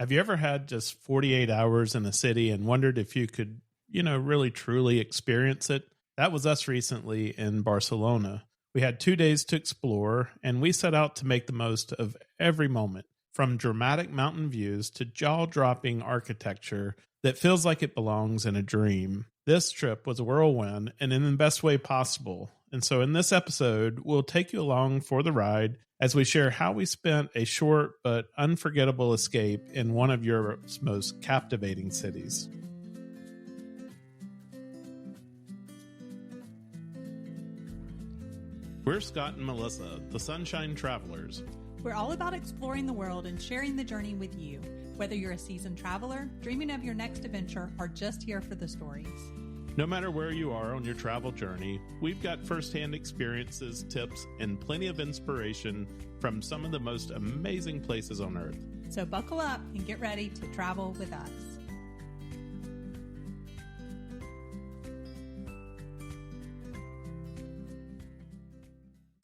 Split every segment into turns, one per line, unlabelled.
Have you ever had just 48 hours in a city and wondered if you could, really truly experience it? That was us recently in Barcelona. We had 2 days to explore, and we set out to make the most of every moment, from dramatic mountain views to jaw-dropping architecture that feels like it belongs in a dream. This trip was a whirlwind, and in the best way possible. And so in this episode, we'll take you along for the ride as we share how we spent a short but unforgettable escape in one of Europe's most captivating cities. We're Scott and Melissa, the Sunshine Travelers.
We're all about exploring the world and sharing the journey with you, whether you're a seasoned traveler, dreaming of your next adventure, or just here for the stories.
No matter where you are on your travel journey, we've got firsthand experiences, tips, and plenty of inspiration from some of the most amazing places on Earth.
So buckle up and get ready to travel with us.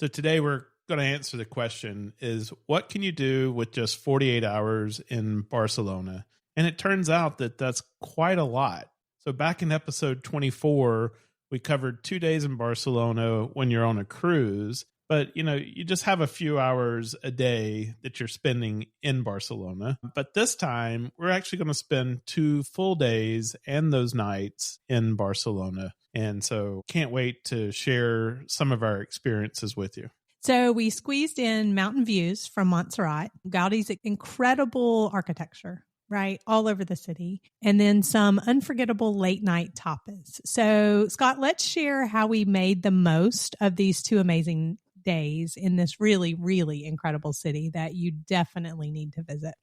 So today we're going to answer the question is, what can you do with just 48 hours in Barcelona? And it turns out that that's quite a lot. So back in episode 24, we covered 2 days in Barcelona when you're on a cruise, but you just have a few hours a day that you're spending in Barcelona. But this time we're actually going to spend 2 full days and those nights in Barcelona. And so can't wait to share some of our experiences with you.
So we squeezed in mountain views from Montserrat, Gaudi's incredible architecture, right, all over the city, and then some unforgettable late night tapas. So Scott, let's share how we made the most of these 2 amazing days in this really, really incredible city that you definitely need to visit.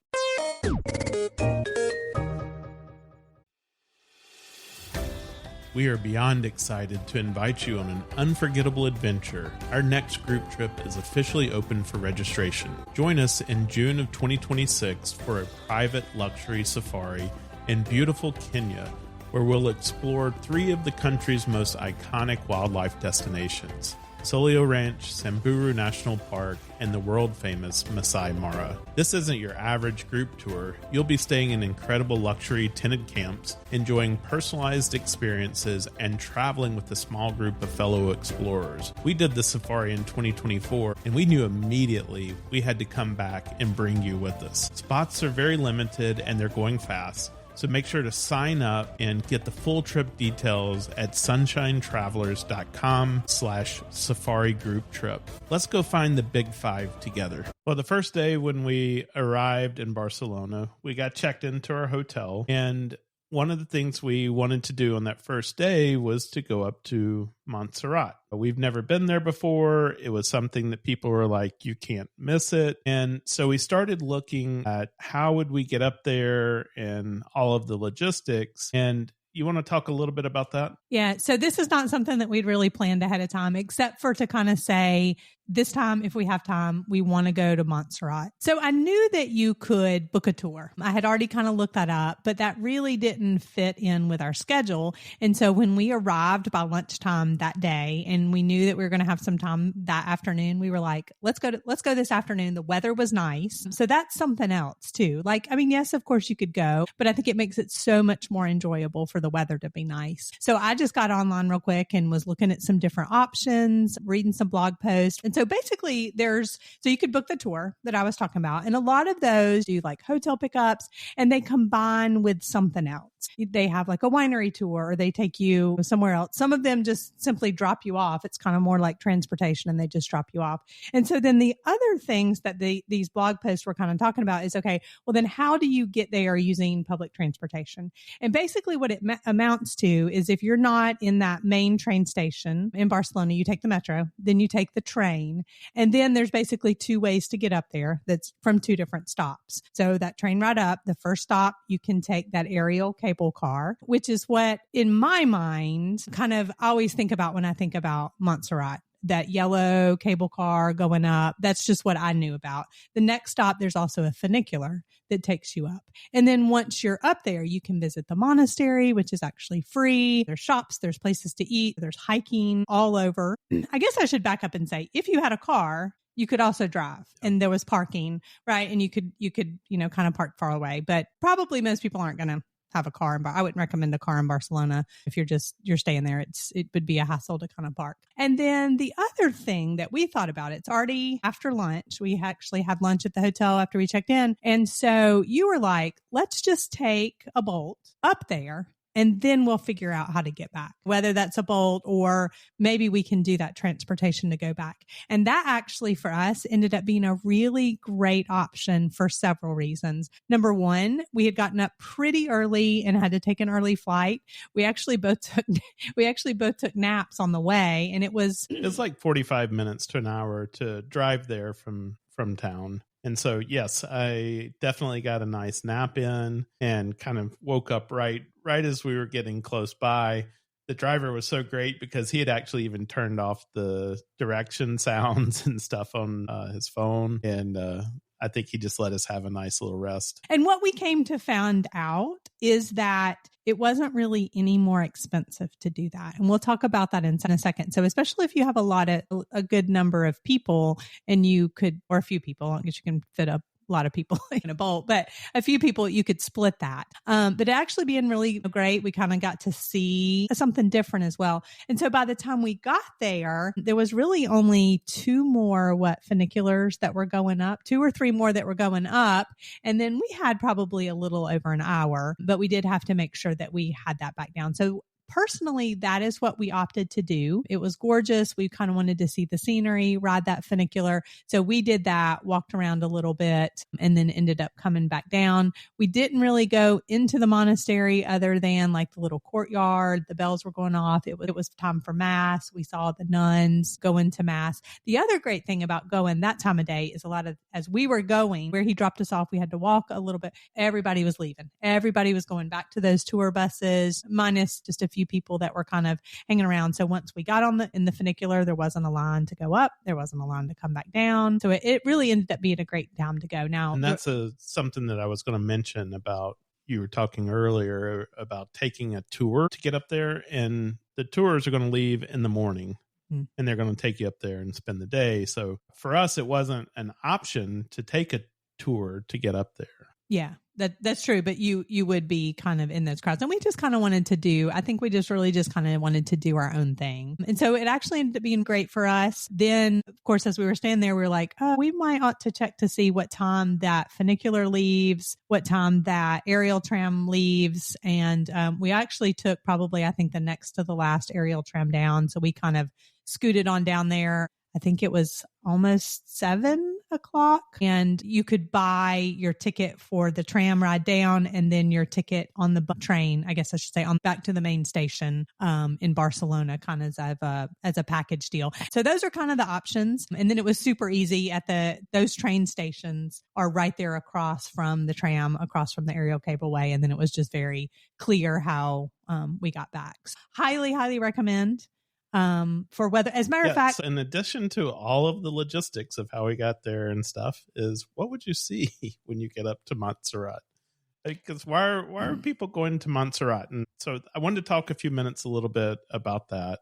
We are beyond excited to invite you on an unforgettable adventure. Our next group trip is officially open for registration. Join us in June of 2026 for a private luxury safari in beautiful Kenya, where we'll explore 3 of the country's most iconic wildlife destinations: Solio Ranch, Samburu National Park, and the world-famous Masai Mara. This isn't your average group tour. You'll be staying in incredible luxury tented camps, enjoying personalized experiences, and traveling with a small group of fellow explorers. We did the safari in 2024, and we knew immediately we had to come back and bring you with us. Spots are very limited, and they're going fast. So make sure to sign up and get the full trip details at sunshinetravelers.com/safari group trip. Let's go find the big 5 together. Well, the first day when we arrived in Barcelona, we got checked into our hotel, and one of the things we wanted to do on that first day was to go up to Montserrat. We've never been there before. It was something that people were like, you can't miss it. And so we started looking at how would we get up there and all of the logistics. And you want to talk a little bit about that?
Yeah. So this is not something that we'd really planned ahead of time, except for to kind of say, this time, if we have time, we want to go to Montserrat. So I knew that you could book a tour. I had already kind of looked that up, but that really didn't fit in with our schedule. And so when we arrived by lunchtime that day and we knew that we were going to have some time that afternoon, we were like, let's go this afternoon. The weather was nice. So that's something else too. Yes, of course you could go, but I think it makes it so much more enjoyable for the weather to be nice. So I just got online real quick and was looking at some different options, reading some blog posts. And so basically so you could book the tour that I was talking about. And a lot of those do like hotel pickups and they combine with something else. They have like a winery tour or they take you somewhere else. Some of them just simply drop you off. It's kind of more like transportation and they just drop you off. And so then the other things that these blog posts were kind of talking about is, okay, well then how do you get there using public transportation? And basically what it amounts to is if you're not in that main train station in Barcelona, you take the metro, then you take the train. And then there's basically 2 ways to get up there that's from 2 different stops. So that train ride up, the first stop, you can take that aerial cable car, which is what in my mind kind of I always think about when I think about Montserrat. That yellow cable car going up. That's just what I knew about. The next stop, there's also a funicular that takes you up. And then once you're up there, you can visit the monastery, which is actually free. There's shops, there's places to eat, there's hiking all over. I guess I should back up and say, if you had a car, You could also drive, and there was parking, right? And you could, kind of park far away, but probably most people aren't going to have a car. I wouldn't recommend a car in Barcelona if you're staying there. It would be a hassle to kind of park. And then the other thing that we thought about, it's already after lunch. We actually had lunch at the hotel after we checked in. And so you were like, let's just take a Bolt up there, and then we'll figure out how to get back, whether that's a Bolt or maybe we can do that transportation to go back. And that actually for us ended up being a really great option for several reasons. Number one, we had gotten up pretty early and had to take an early flight. We actually both took naps on the way, and
it's like 45 minutes to an hour to drive there from town. And so, yes, I definitely got a nice nap in and kind of woke up right as we were getting close by. The driver was so great because he had actually even turned off the direction sounds and stuff on his phone. And I think he just let us have a nice little rest.
And what we came to find out is that it wasn't really any more expensive to do that. And we'll talk about that in a second. So especially if you have a good number of people and or a few people, I guess you can fit a lot of people in a Bolt, but a few people, you could split that. But it actually being really great, we kind of got to see something different as well. And so by the time we got there was really only two more funiculars that were going up, 2 or 3 more that were going up. And then we had probably a little over an hour, but we did have to make sure that we had that back down. So personally, that is what we opted to do. It was gorgeous. We kind of wanted to see the scenery, ride that funicular. So we did that, walked around a little bit, and then ended up coming back down. We didn't really go into the monastery other than like the little courtyard. The bells were going off. It was time for mass. We saw the nuns go into mass. The other great thing about going that time of day is as we were going, where he dropped us off, we had to walk a little bit. Everybody was leaving. Everybody was going back to those tour buses, minus just a few people that were kind of hanging around. So once we got in the funicular, there wasn't a line to go up. There wasn't a line to come back down. So it really ended up being a great time to go. Now,
and that's something that I was going to mention about. You were talking earlier about taking a tour to get up there, and the tours are going to leave in the morning. And they're going to take you up there and spend the day. So for us, it wasn't an option to take a tour to get up there.
Yeah, that's true. But you would be kind of in those crowds. And we just kind of wanted to do our own thing. And so it actually ended up being great for us. Then, of course, as we were standing there, we were like, oh, we might ought to check to see what time that funicular leaves, what time that aerial tram leaves. And we actually took probably, I think, the next to the last aerial tram down. So we kind of scooted on down there. I think it was almost 7 o'clock, and you could buy your ticket for the tram ride down and then your ticket on the train, I guess I should say, on back to the main station in Barcelona, kind of as a package deal. So those are kind of the options. And then it was super easy those train stations are right there across from the tram, across from the aerial cableway. And then it was just very clear how we got back. So highly, highly recommend. For whether, as a matter of fact,
in addition to all of the logistics of how we got there and stuff, is what would you see when you get up to Montserrat? Because why are people going to Montserrat? And so I wanted to talk a little bit about that.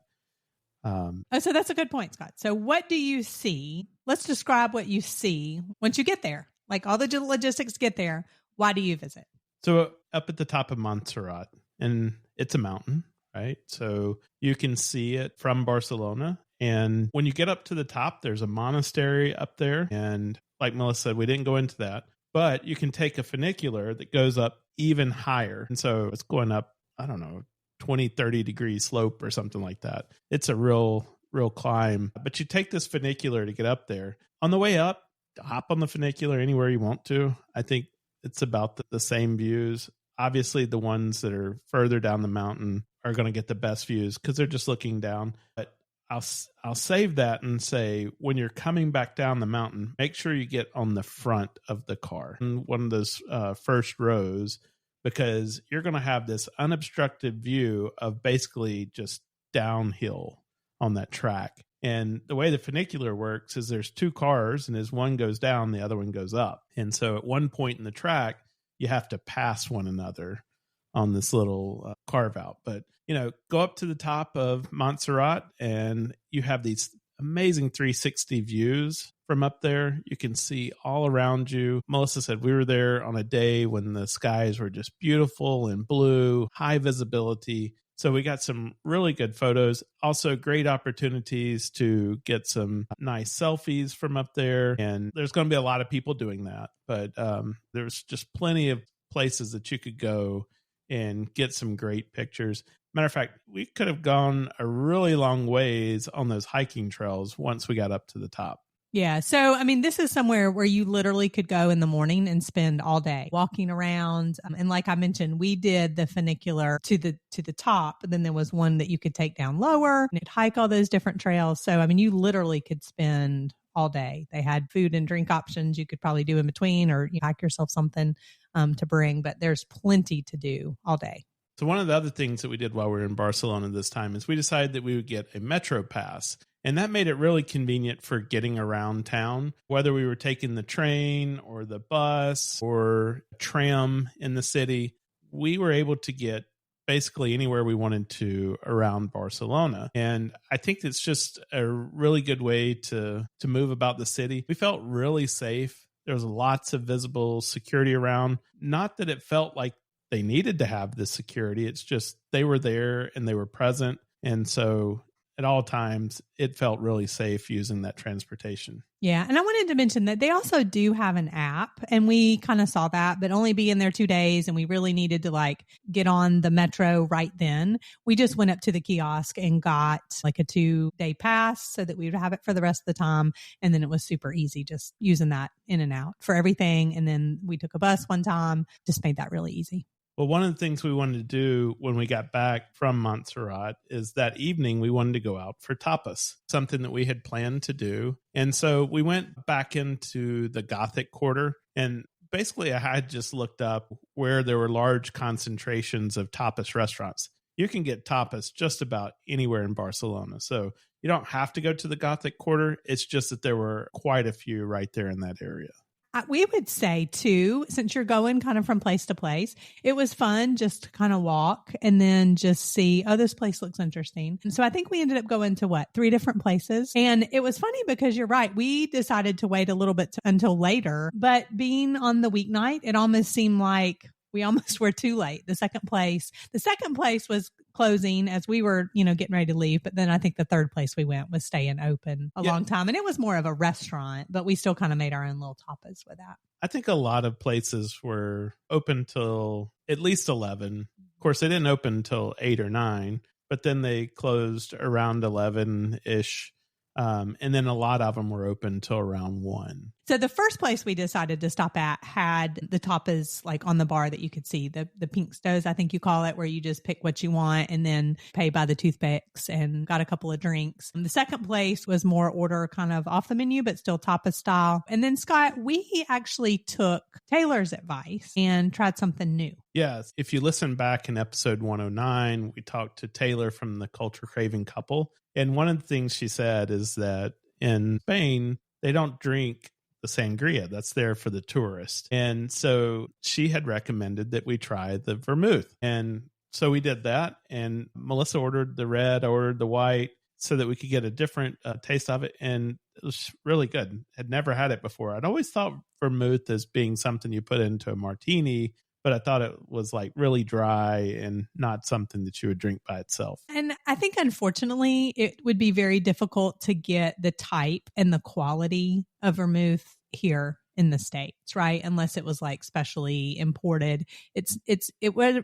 So that's a good point, Scott. So what do you see? Let's describe what you see once you get there. Like all the logistics get there. Why do you visit?
So up at the top of Montserrat, and it's a mountain. Right. So you can see it from Barcelona. And when you get up to the top, there's a monastery up there. And like Melissa said, we didn't go into that, but you can take a funicular that goes up even higher. And so it's going up, I don't know, 20, 30 degree slope or something like that. It's a real climb. But you take this funicular to get up there. On the way up, hop on the funicular anywhere you want to. I think it's about the same views. Obviously, the ones that are further down the mountain are going to get the best views because they're just looking down. But I'll save that and say, when you're coming back down the mountain, make sure you get on the front of the car, in one of those first rows, because you're going to have this unobstructed view of basically just downhill on that track. And the way the funicular works is there's 2 cars, and as one goes down, the other one goes up. And so at one point in the track, you have to pass one another on this little carve out. But, go up to the top of Montserrat and you have these amazing 360 views from up there. You can see all around you. Melissa said we were there on a day when the skies were just beautiful and blue, high visibility. So we got some really good photos. Also, great opportunities to get some nice selfies from up there. And there's going to be a lot of people doing that. But there's just plenty of places that you could go and get some great pictures. Matter of fact, we could have gone a really long ways on those hiking trails once we got up to the top.
Yeah. So, I mean, this is somewhere where you literally could go in the morning and spend all day walking around. And like I mentioned, we did the funicular to the top, but then there was one that you could take down lower and you'd hike all those different trails. So, I mean, you literally could spend all day. They had food and drink options you could probably do in between, or you pack yourself something to bring, but there's plenty to do all day.
So one of the other things that we did while we were in Barcelona this time is we decided that we would get a Metro pass. And that made it really convenient for getting around town, whether we were taking the train or the bus or tram in the city. We were able to get basically anywhere we wanted to around Barcelona. And I think it's just a really good way to move about the city. We felt really safe. There was lots of visible security around. Not that it felt like they needed to have the security. It's just they were there and they were present. And so at all times, it felt really safe using that transportation.
Yeah. And I wanted to mention that they also do have an app, and we kind of saw that, but only being there 2 days. And we really needed to like get on the metro right then. We just went up to the kiosk and got like a 2-day pass so that we would have it for the rest of the time. And then it was super easy just using that in and out for everything. And then we took a bus one time, just made that really easy.
Well, one of the things we wanted to do when we got back from Montserrat is that evening we wanted to go out for tapas, something that we had planned to do. And so we went back into the Gothic quarter, and basically I had just looked up where there were large concentrations of tapas restaurants. You can get tapas just about anywhere in Barcelona. So you don't have to go to the Gothic quarter. It's just that there were quite a few right there in that area.
We would say too, since you're going kind of from place to place, it was fun just to kind of walk and then just see, oh, this place looks interesting. And so I think we ended up going to 3 different places. And it was funny because you're right. We decided to wait a little bit until later, but being on the weeknight, it almost seemed like we almost were too late. The second place was closing as we were, getting ready to leave. But then I think the third place we went was staying open a long time. And it was more of a restaurant, but we still kind of made our own little tapas with that.
I think a lot of places were open till at least 11. Of course, they didn't open till 8 or 9, but then they closed around 11-ish. And then a lot of them were open till around 1.
So the first place we decided to stop at had the tapas like on the bar that you could see, the pink stoves, I think you call it, where you just pick what you want and then pay by the toothpicks, and got a couple of drinks. The second place was more order kind of off the menu, but still tapas style. And then Scott, we actually took Taylor's advice and tried something new.
Yes. If you listen back in episode 109, we talked to Taylor from the Culture Craving Couple. And one of the things she said is that in Spain, they don't drink the sangria. That's there for the tourist. And so she had recommended that we try the vermouth. And so we did that. And Melissa ordered the red, I ordered the white, so that we could get a different taste of it. And it was really good. Had never had it before. I'd always thought vermouth as being something you put into a martini, but I thought it was like really dry and not something that you would drink by itself. And
I think, unfortunately, it would be very difficult to get the type and the quality of vermouth here in the States, right? Unless it was like specially imported. It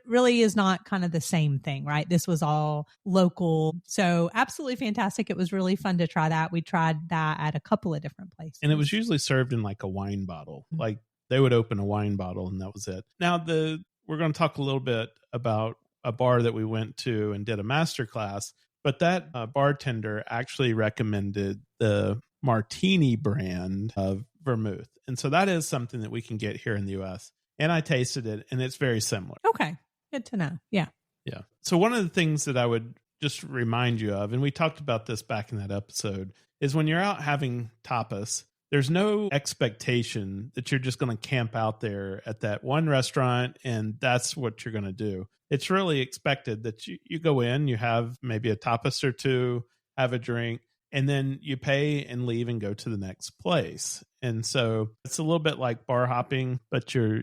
really is not kind of the same thing, right? This was all local. So absolutely fantastic. It was really fun to try that. We tried that at a couple of different places.
And it was usually served in like a wine bottle. Mm-hmm. Like they would open a wine bottle and that was it. Now we're going to talk a little bit about a bar that we went to and did a masterclass, but that bartender actually recommended the Martini brand of vermouth. And so that is something that we can get here in the US. And I tasted it and it's very similar.
Okay. Good to know. Yeah.
Yeah. So one of the things that I would just remind you of, and we talked about this back in that episode, is when you're out having tapas, there's no expectation that you're just going to camp out there at that one restaurant and that's what you're going to do. It's really expected that you go in, you have maybe a tapas or two, have a drink, and then you pay and leave and go to the next place. And so it's a little bit like bar hopping, but you're,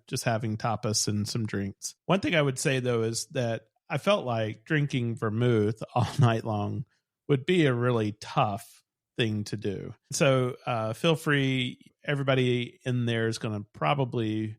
just having tapas and some drinks. One thing I would say, though, is that I felt like drinking vermouth all night long would be a really tough thing to do. So feel free. Everybody in there is going to probably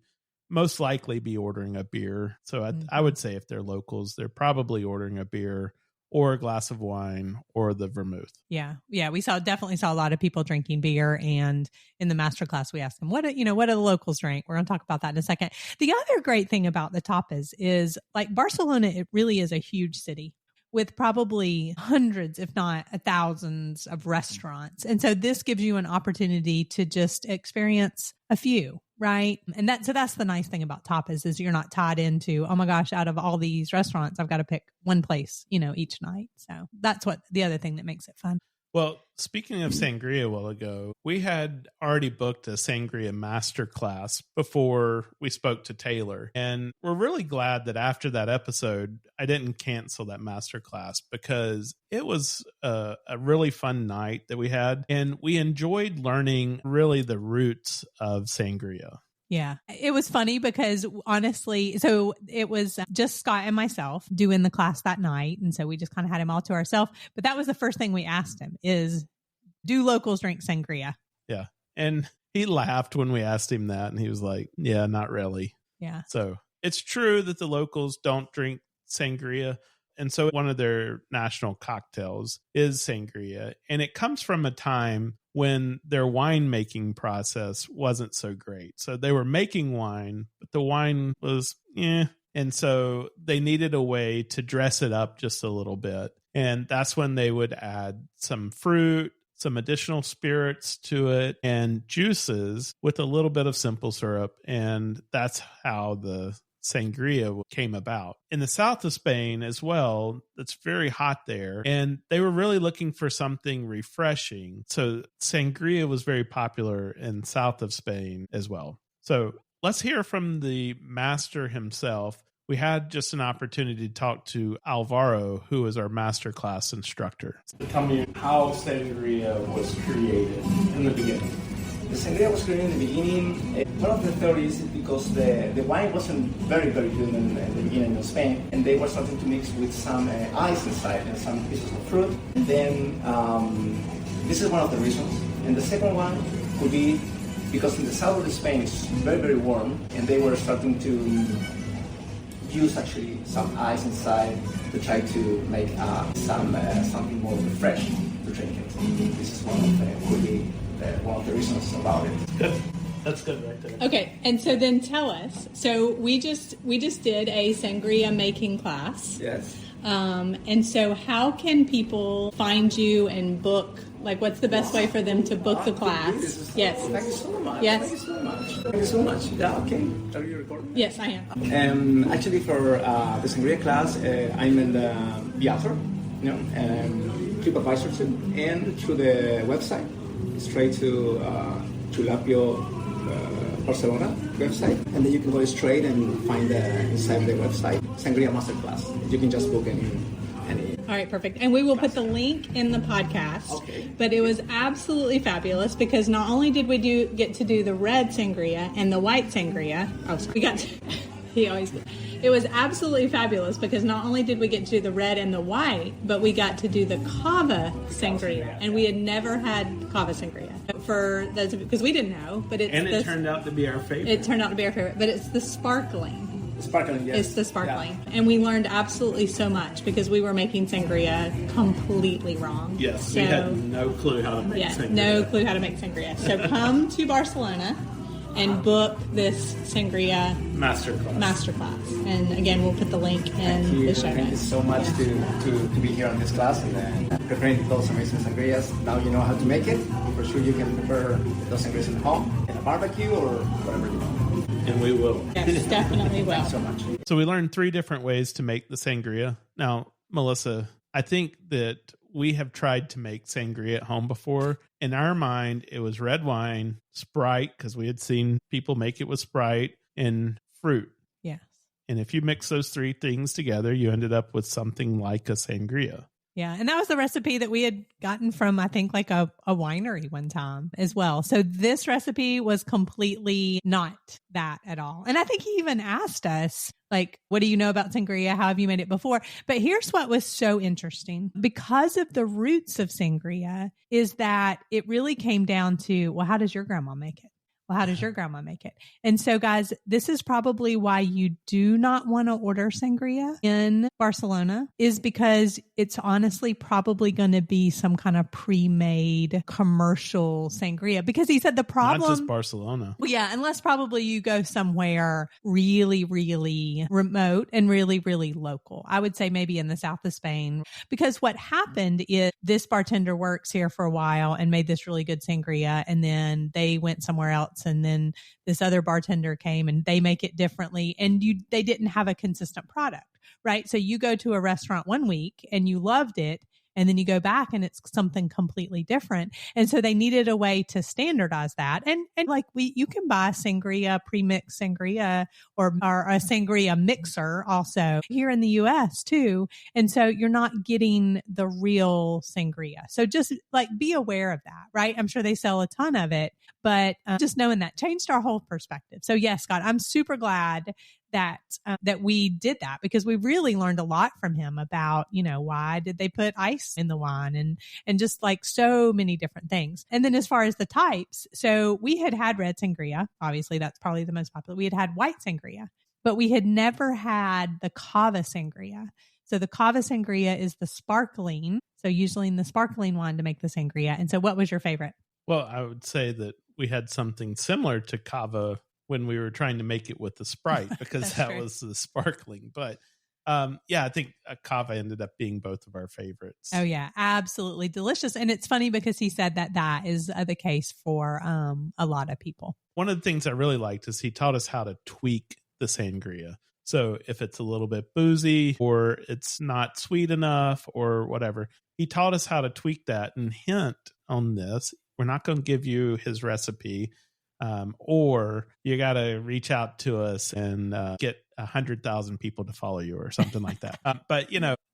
most likely be ordering a beer. So I would say if they're locals, they're probably ordering a beer or a glass of wine or the vermouth.
Yeah. We definitely saw a lot of people drinking beer. And in the masterclass, we asked them, what do the locals drink? We're going to talk about that in a second. The other great thing about the tapas is, like, Barcelona, it really is a huge city with probably hundreds, if not thousands of restaurants. And so this gives you an opportunity to just experience a few, right? And that's the nice thing about tapas, is you're not tied into, oh my gosh, out of all these restaurants, I've got to pick one place, each night. So that's the other thing that makes it fun.
Well, speaking of sangria a while ago, we had already booked a sangria masterclass before we spoke to Taylor. And we're really glad that after that episode, I didn't cancel that masterclass, because it was a really fun night that we had. And we enjoyed learning really the roots of sangria.
Yeah, it was funny because honestly, so it was just Scott and myself doing the class that night. And so we just kind of had him all to ourselves. But that was the first thing we asked him is, do locals drink sangria?
Yeah. And he laughed when we asked him that. And he was like, yeah, not really.
Yeah.
So it's true that the locals don't drink sangria. And so one of their national cocktails is sangria. And it comes from a time when their winemaking process wasn't so great. So they were making wine, but the wine was And so they needed a way to dress it up just a little bit. And that's when they would add some fruit, some additional spirits to it, and juices with a little bit of simple syrup. And that's how the sangria came about. In the south of Spain as well, it's very hot there, and they were really looking for something refreshing. So sangria was very popular in south of Spain as well. So let's hear from the master himself. We had just an opportunity to talk to Alvaro, who is our masterclass instructor. Tell me how sangria was created in the beginning.
The sangria was created in the beginning. One of the theories is because the wine wasn't very, very good in the beginning in Spain, and they were starting to mix with some ice inside and some pieces of fruit. And then this is one of the reasons. And the second one could be because in the south of Spain it's very, very warm, and they were starting to use actually some ice inside to try to make something more fresh to drink it. This is one of the reasons about it.
Good. That's good right there.
Okay, and so then tell us. So we just did a sangria making class.
Yes.
And so how can people find you and book? Like, what's the best way for them to book the class?
Yes. Thank you so much.
Yes.
Thank you so much. Thank you so much. Yeah, okay. Are you recording?
Yes, I am.
Actually, for the sangria class, I'm in the Viator, TripAdvisor too, and through the website, straight to Chulapio Barcelona website, and then you can go straight and find inside the website Sangria Masterclass. You can just book any.
All right, perfect. And we will put the link in the podcast.
Okay.
But it was absolutely fabulous because not only did we get to do the red sangria and the white sangria. Oh, sorry. It was absolutely fabulous because not only did we get to do the red and the white, but we got to do the cava sangria, and we had never had cava sangria for those because we didn't know. But
it turned out to be our favorite.
It turned out to be our favorite, but it's the sparkling.
Sparkling, yes.
It's the sparkling. Yeah. And we learned absolutely so much because we were making sangria completely wrong.
Yes, we had no clue how to make sangria.
No clue how to make sangria. So come to Barcelona and book this sangria masterclass. And again, we'll put the link in the show notes.
Thank you so much to be here on this class and preparing those amazing sangrias. Now you know how to make it. For sure you can prepare those sangrias at home, in a barbecue, or whatever you want.
And we will.
Yes, definitely will.
Thanks so much.
So we learned 3 different ways to make the sangria. Now, Melissa, I think that we have tried to make sangria at home before. In our mind, it was red wine, Sprite, because we had seen people make it with Sprite, and fruit.
Yes.
And if you mix those 3 things together, you ended up with something like a sangria.
Yeah. And that was the recipe that we had gotten from, I think, like a winery one time as well. So this recipe was completely not that at all. And I think he even asked us, like, what do you know about sangria? How have you made it before? But here's what was so interesting. Because of the roots of sangria is that it really came down to, well, how does your grandma make it? Well, how does your grandma make it? And so, guys, this is probably why you do not want to order sangria in Barcelona, is because it's honestly probably going to be some kind of pre-made commercial sangria. Because he said the problem...
Not just Barcelona.
Well, yeah, unless probably you go somewhere really, really remote and really, really local. I would say maybe in the south of Spain. Because what happened is this bartender works here for a while and made this really good sangria, and then they went somewhere else. And then this other bartender came and they make it differently, and they didn't have a consistent product, right? So you go to a restaurant one week and you loved it, and then you go back and it's something completely different. And so they needed a way to standardize that. And like you can buy sangria, pre-mixed sangria or a sangria mixer also here in the US too. And so you're not getting the real sangria. So just like be aware of that, right? I'm sure they sell a ton of it, but just knowing that changed our whole perspective. So yes, Scott, I'm super glad that we did that, because we really learned a lot from him about, why did they put ice in the wine and just like so many different things. And then as far as the types, so we had red sangria. Obviously that's probably the most popular. We had white sangria, but we had never had the cava sangria. So the cava sangria is the sparkling. So usually in the sparkling wine to make the sangria. And so what was your favorite?
Well, I would say that we had something similar to cava when we were trying to make it with the Sprite, because that was the sparkling. But I think cava ended up being both of our favorites.
Oh yeah, absolutely delicious. And it's funny because he said that is the case for a lot of people.
One of the things I really liked is he taught us how to tweak the sangria. So if it's a little bit boozy or it's not sweet enough or whatever, he taught us how to tweak that. And hint on this, we're not going to give you his recipe. Or you got to reach out to us and get 100,000 people to follow you or something like that. But,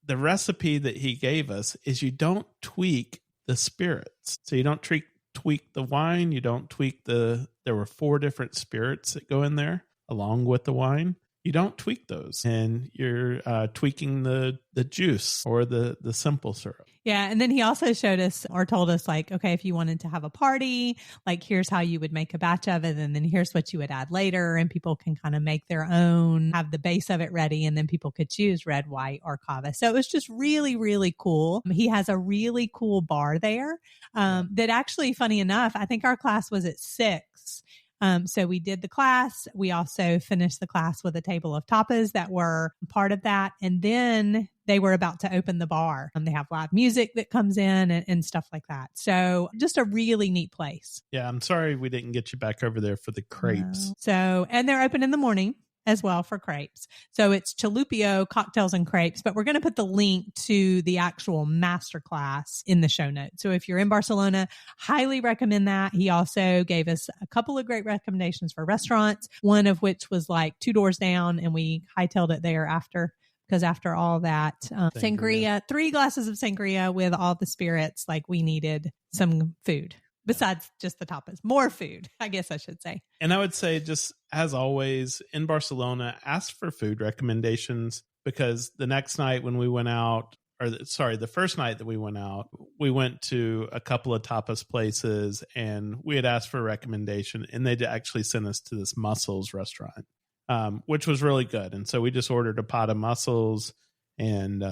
the recipe that he gave us is you don't tweak the spirits. So you don't tweak the wine. You don't tweak there were 4 different spirits that go in there along with the wine. You don't tweak those, and you're tweaking the juice or the simple syrup.
Yeah. And then he also showed us or told us like, okay, if you wanted to have a party, like here's how you would make a batch of it. And then here's what you would add later. And people can kind of make their own, have the base of it ready. And then people could choose red, white, or cava. So it was just really, really cool. He has a really cool bar there that actually, funny enough, I think our class was at 6. So we did the class. We also finished the class with a table of tapas that were part of that. And then they were about to open the bar. They have live music that comes in and stuff like that. So just a really neat place.
Yeah, I'm sorry we didn't get you back over there for the crepes.
No. So, and they're open in the morning as well for crepes. So it's Chalupio, cocktails and crepes, but we're going to put the link to the actual masterclass in the show notes. So if you're in Barcelona, highly recommend that. He also gave us a couple of great recommendations for restaurants, one of which was like 2 doors down, and we hightailed it there after. Because after all that sangria, 3 glasses of sangria with all the spirits, like we needed some food. Besides just the tapas, more food, I guess I should say.
And I would say, just as always in Barcelona, ask for food recommendations, because the next night when we went out, the first night that we went out, we went to a couple of tapas places and we had asked for a recommendation, and they actually sent us to this mussels restaurant, which was really good. And so we just ordered a pot of mussels and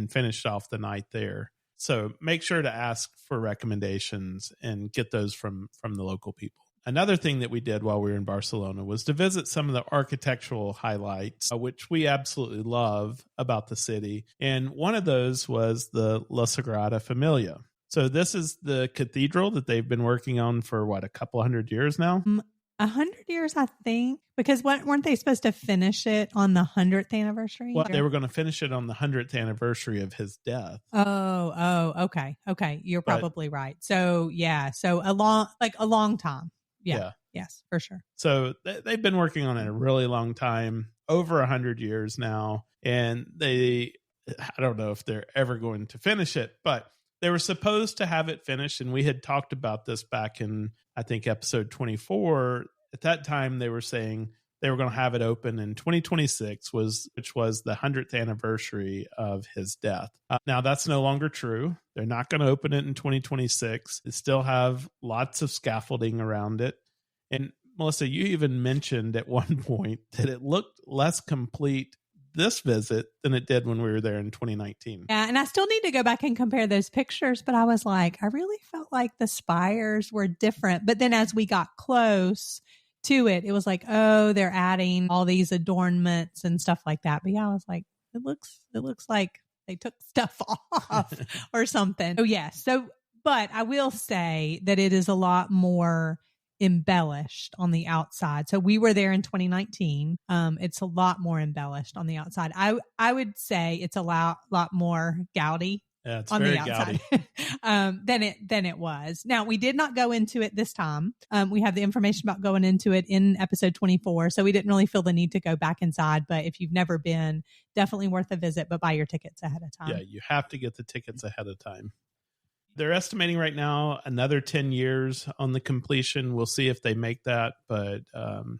finished off the night there. So make sure to ask for recommendations and get those from the local people. Another thing that we did while we were in Barcelona was to visit some of the architectural highlights, which we absolutely love about the city. And one of those was the La Sagrada Familia. So this is the cathedral that they've been working on for, a couple hundred years now?
100 years, I think, because weren't they supposed to finish it on the 100th anniversary?
Well, they were going to finish it on the 100th anniversary of his death.
Okay. You're probably right. So yeah, so a long time. Yeah. Yes, for sure.
So they've been working on it a really long time, over 100 years now. And they I don't know if they're ever going to finish it, but they were supposed to have it finished. And we had talked about this back in, I think, episode 24. At that time, they were saying they were going to have it open in 2026, which was the 100th anniversary of his death. Now, that's no longer true. They're not going to open it in 2026. They still have lots of scaffolding around it. And Melissa, you even mentioned at one point that it looked less complete this visit than it did when we were there in 2019.
Yeah, and I still need to go back and compare those pictures, but I was like, I really felt like the spires were different. But then as we got close to it, it was like, oh, they're adding all these adornments and stuff like that. But yeah, I was like, it looks like they took stuff off or something. Oh yeah. So, but I will say that it is a lot more embellished on the outside. So we were there in 2019. It's a lot more embellished on the outside. I would say it's a lot more gaudy.
Yeah, it's
on
very
the outside than it was. Now, we did not go into it this time. We have the information about going into it in episode 24, so we didn't really feel the need to go back inside. But if you've never been, definitely worth a visit, but buy your tickets ahead of time.
Yeah, you have to get the tickets ahead of time. They're estimating right now another 10 years on the completion. We'll see if they make that, but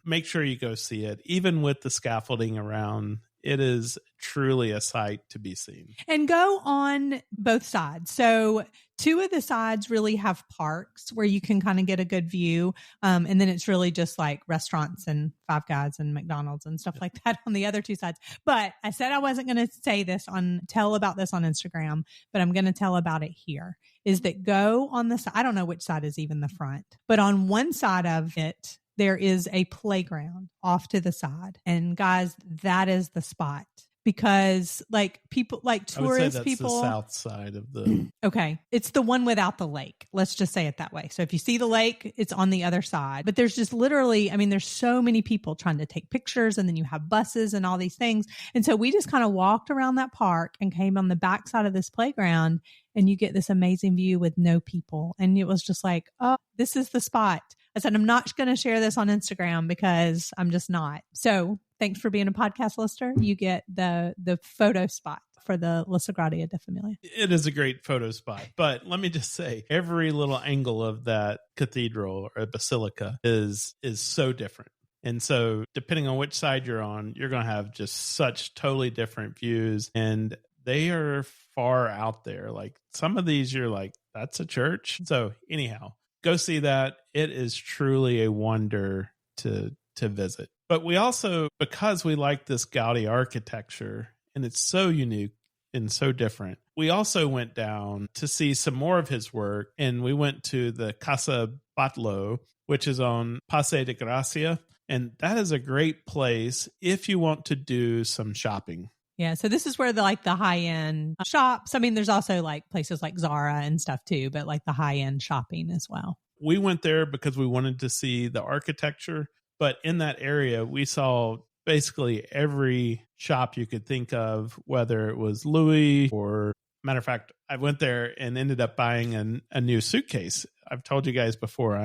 make sure you go see it. Even with the scaffolding around, it is truly a sight to be seen.
And go on both sides. So 2 of the sides really have parks where you can kind of get a good view. And then it's really just like restaurants and Five Guys and McDonald's and stuff like that on the other 2 sides. But I said I wasn't going to tell about this on Instagram, but I'm going to tell about it here. Is that go on the side? I don't know which side is even the front, but on one side of it, there is a playground off to the side. And guys, that is the spot. Because like people, like tourist people,
the south side of the.
Okay. It's the one without the lake. Let's just say it that way. So if you see the lake, it's on the other side, but there's just literally, I mean, there's so many people trying to take pictures, and then you have buses and all these things. And so we just kind of walked around that park and came on the back side of this playground, and you get this amazing view with no people. And it was just like, oh, this is the spot. I said, I'm not going to share this on Instagram because I'm just not. So thanks for being a podcast listener. You get the photo spot for the La Sagrada de Familia.
It is a great photo spot. But let me just say, every little angle of that cathedral or basilica is so different. And so depending on which side you're on, you're going to have just such totally different views. And they are far out there. Like some of these, you're like, that's a church. So anyhow, go see that. It is truly a wonder to visit. But we also, because we like this Gaudi architecture, and it's so unique and so different, we also went down to see some more of his work. And we went to the Casa Batlló, which is on Paseo de Gracia. And that is a great place if you want to do some shopping.
Yeah. So this is where the high end shops. I mean, there's also like places like Zara and stuff too, but like the high end shopping as well.
We went there because we wanted to see the architecture, but in that area, we saw basically every shop you could think of, whether it was Louis or, matter of fact, I went there and ended up buying a new suitcase. I've told you guys before,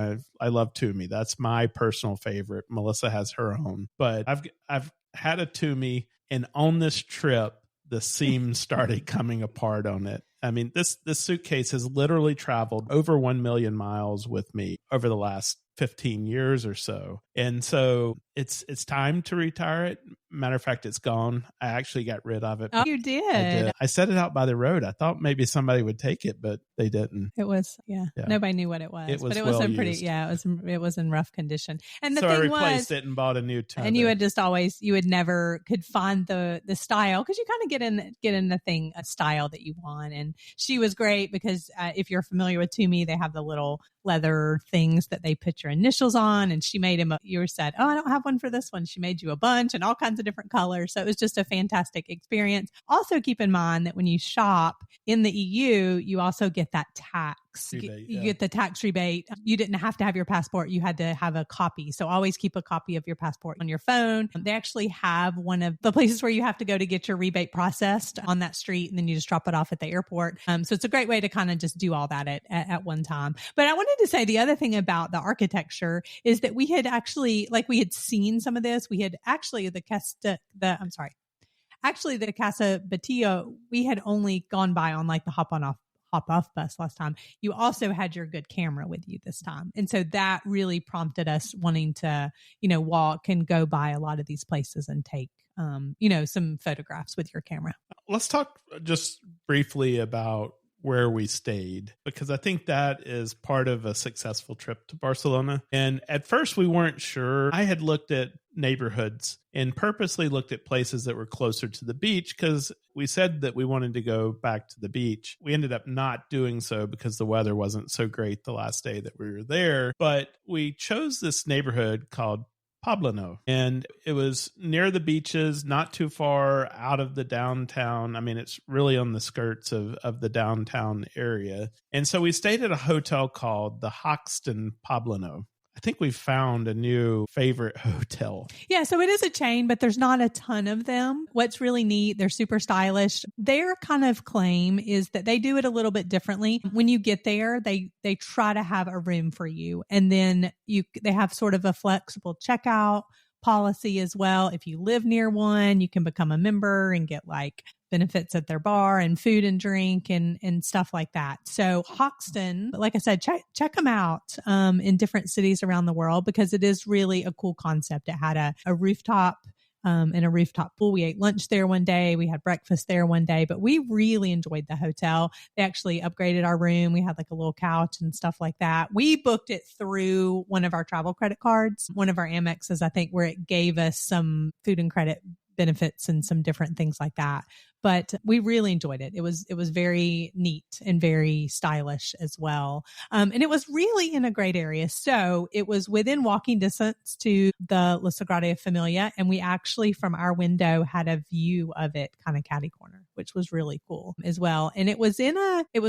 I love Tumi. That's my personal favorite. Melissa has her own, but I've had a Tumi. And on this trip, the seams started coming apart on it. I mean, this suitcase has literally traveled over 1 million miles with me over the last 15 years or so. And so it's time to retire it. Matter of fact, it's gone. I actually got rid of it.
Oh, you did?
I did. I set it out by the road. I thought maybe somebody would take it, but they didn't.
It was, yeah. Nobody knew what it was.
It was,
but it
well
was in pretty,
used.
yeah, it was in rough condition. And the
so
thing
I replaced
was,
it and bought a new Tumi.
And you had just always, you would never could find the style, because you kind of get in the thing, a style that you want. And she was great because if you're familiar with Tumi, they have the little leather things that they put your initials on. And she made him, you said, oh, I don't have one for this one. She made you a bunch and all kinds of different colors. So it was just a fantastic experience. Also keep in mind that when you shop in the EU, you also get that tax.
Rebate,
you get the tax rebate. You didn't have to have your passport. You had to have a copy. So always keep a copy of your passport on your phone. They actually have one of the places where you have to go to get your rebate processed on that street, and then you just drop it off at the airport. So it's a great way to kind of just do all that at one time. But I wanted to say the other thing about the architecture is that we had actually, like we had seen some of this. We had actually Actually, the Casa Batillo, we had only gone by on like the hop off bus last time. You also had your good camera with you this time. And so that really prompted us wanting to, walk and go by a lot of these places and take, some photographs with your camera.
Let's talk just briefly about where we stayed, because I think that is part of a successful trip to Barcelona. And at first we weren't sure. I had looked at neighborhoods and purposely looked at places that were closer to the beach because we said that we wanted to go back to the beach. We ended up not doing so because the weather wasn't so great the last day that we were there. But we chose this neighborhood called Poblano, and it was near the beaches, not too far out of the downtown. I mean, it's really on the skirts of the downtown area. And so we stayed at a hotel called the Hoxton Poblano. I think we found a new favorite hotel.
Yeah, so it is a chain, but there's not a ton of them. What's really neat, they're super stylish. Their kind of claim is that they do it a little bit differently. When you get there, they try to have a room for you. And then they have sort of a flexible checkout policy as well. If you live near one, you can become a member and get like benefits at their bar and food and drink and stuff like that. So Hoxton, like I said, check them out in different cities around the world because it is really a cool concept. It had a rooftop and a rooftop pool. We ate lunch there one day. We had breakfast there one day, but we really enjoyed the hotel. They actually upgraded our room. We had like a little couch and stuff like that. We booked it through one of our travel credit cards, one of our Amexes, I think, where it gave us some food and credit benefits and some different things like that. But we really enjoyed it. It was very neat and very stylish as well. And it was really in a great area. So it was within walking distance to the La Sagrada Familia. And we actually, from our window, had a view of it kind of catty corner, which was really cool as well. And it was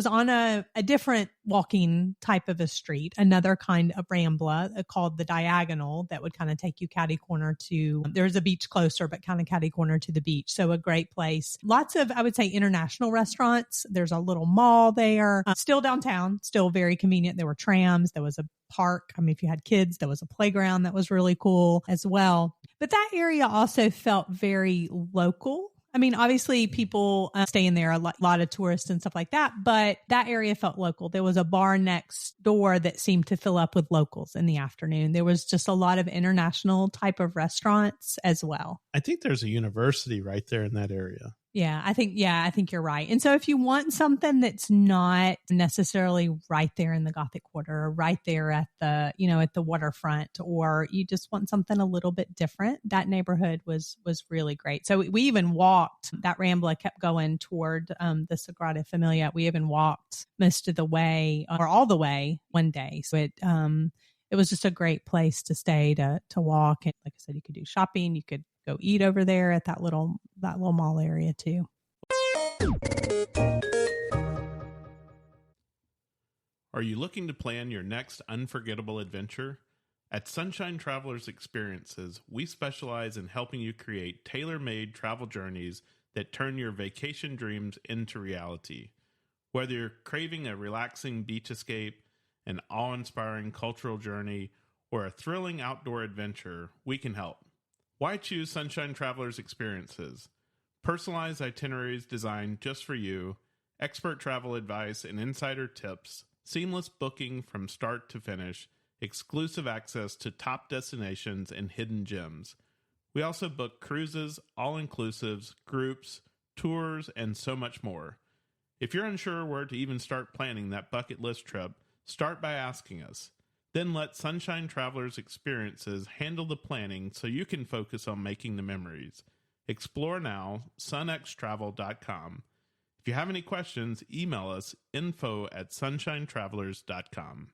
on a different walking type of a street, another kind of rambla called the Diagonal that would kind of take you catty corner to, there's a beach closer, but kind of catty corner to the beach. So a great place. Lots of, I would say, international restaurants. There's a little mall there, still downtown, still very convenient. There were trams. There was a park. I mean, if you had kids, there was a playground that was really cool as well. But that area also felt very local. I mean, obviously people stay in there, a lot of tourists and stuff like that, but that area felt local. There was a bar next door that seemed to fill up with locals in the afternoon. There was just a lot of international type of restaurants as well.
I think there's a university right there in that area.
Yeah, I think you're right. And so if you want something that's not necessarily right there in the Gothic Quarter or right there at the, at the waterfront, or you just want something a little bit different, that neighborhood was really great. So we even walked, that Rambla kept going toward the Sagrada Familia. We even walked most of the way or all the way one day. So it was just a great place to stay, to walk. And like I said, you could do shopping, you could go eat over there at that little mall area too.
Are you looking to plan your next unforgettable adventure? At Sunshine Travelers Experiences, we specialize in helping you create tailor-made travel journeys that turn your vacation dreams into reality. Whether you're craving a relaxing beach escape, an awe-inspiring cultural journey, or a thrilling outdoor adventure, we can help. Why choose Sunshine Travelers Experiences? Personalized itineraries designed just for you, expert travel advice and insider tips, seamless booking from start to finish, exclusive access to top destinations and hidden gems. We also book cruises, all-inclusives, groups, tours, and so much more. If you're unsure where to even start planning that bucket list trip, start by asking us. Then let Sunshine Travelers Experiences handle the planning so you can focus on making the memories. Explore now, sunxtravel.com. If you have any questions, email us info@sunshinetravelers.com.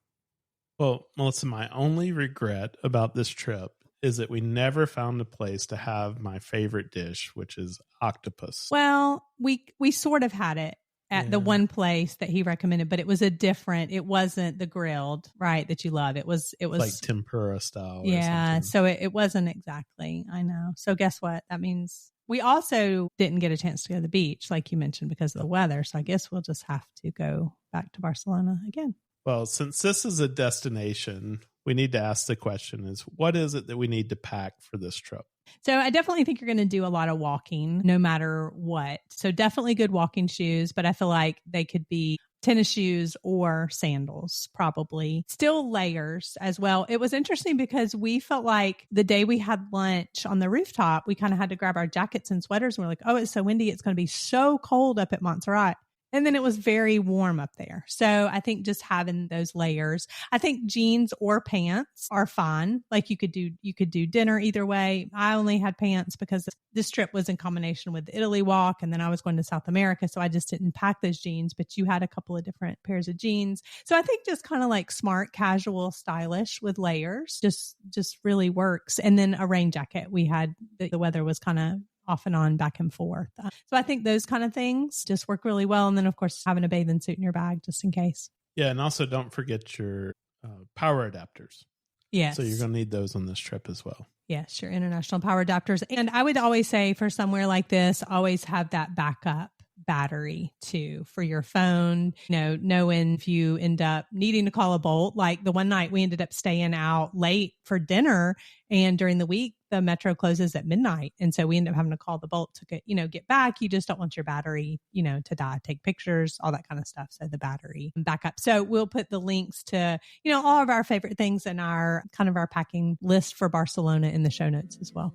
Well, Melissa, my only regret about this trip is that we never found a place to have my favorite dish, which is octopus.
Well, we sort of had it at the one place that he recommended, but it wasn't the grilled, right, that you love. It was like
tempura style.
Yeah. So it wasn't exactly, I know. So guess what? That means we also didn't get a chance to go to the beach, like you mentioned, because of the weather. So I guess we'll just have to go back to Barcelona again.
Well, since this is a destination, we need to ask the question is, what is it that we need to pack for this trip?
So I definitely think you're going to do a lot of walking no matter what. So definitely good walking shoes, but I feel like they could be tennis shoes or sandals, probably. Still layers as well. It was interesting because we felt like the day we had lunch on the rooftop, we kind of had to grab our jackets and sweaters. And we're like, oh, it's so windy. It's going to be so cold up at Montserrat. And then it was very warm up there. So I think just having those layers, I think jeans or pants are fine. Like you could do dinner either way. I only had pants because this trip was in combination with the Italy walk. And then I was going to South America. So I just didn't pack those jeans, but you had a couple of different pairs of jeans. So I think just kind of like smart, casual, stylish with layers just really works. And then a rain jacket. We had, the weather was kind of off and on, back and forth. So I think those kind of things just work really well. And then, of course, having a bathing suit in your bag just in case.
Yeah, and also don't forget your power adapters.
Yes.
So you're going to need those on this trip as well.
Yes, your international power adapters. And I would always say for somewhere like this, always have that backup battery too for your phone, knowing if you end up needing to call a Bolt. Like the one night we ended up staying out late for dinner, and during the week the metro closes at midnight, and so we ended up having to call the Bolt to get back. You just don't want your battery to die, take pictures, all that kind of stuff. So the battery backup. So we'll put the links to all of our favorite things in our kind of our packing list for Barcelona in the show notes as well.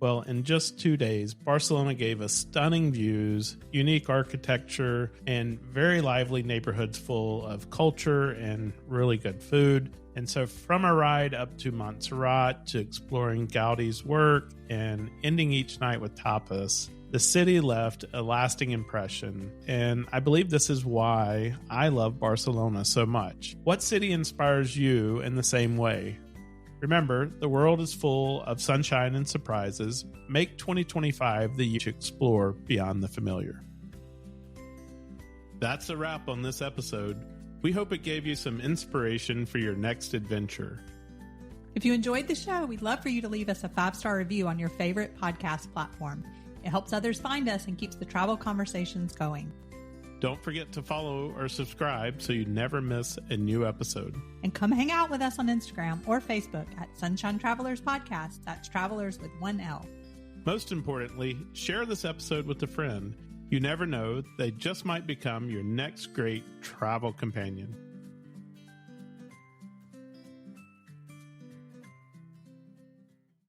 Well, in just 2 days, Barcelona gave us stunning views, unique architecture, and very lively neighborhoods full of culture and really good food. And so from a ride up to Montserrat to exploring Gaudi's work and ending each night with tapas, the city left a lasting impression. And I believe this is why I love Barcelona so much. What city inspires you in the same way? Remember, the world is full of sunshine and surprises. Make 2025 the year to explore beyond the familiar. That's a wrap on this episode. We hope it gave you some inspiration for your next adventure.
If you enjoyed the show, we'd love for you to leave us a 5-star review on your favorite podcast platform. It helps others find us and keeps the travel conversations going.
Don't forget to follow or subscribe so you never miss a new episode.
And come hang out with us on Instagram or Facebook at Sunshine Travelers Podcast. That's Travelers with 1 L.
Most importantly, share this episode with a friend. You never know, they just might become your next great travel companion.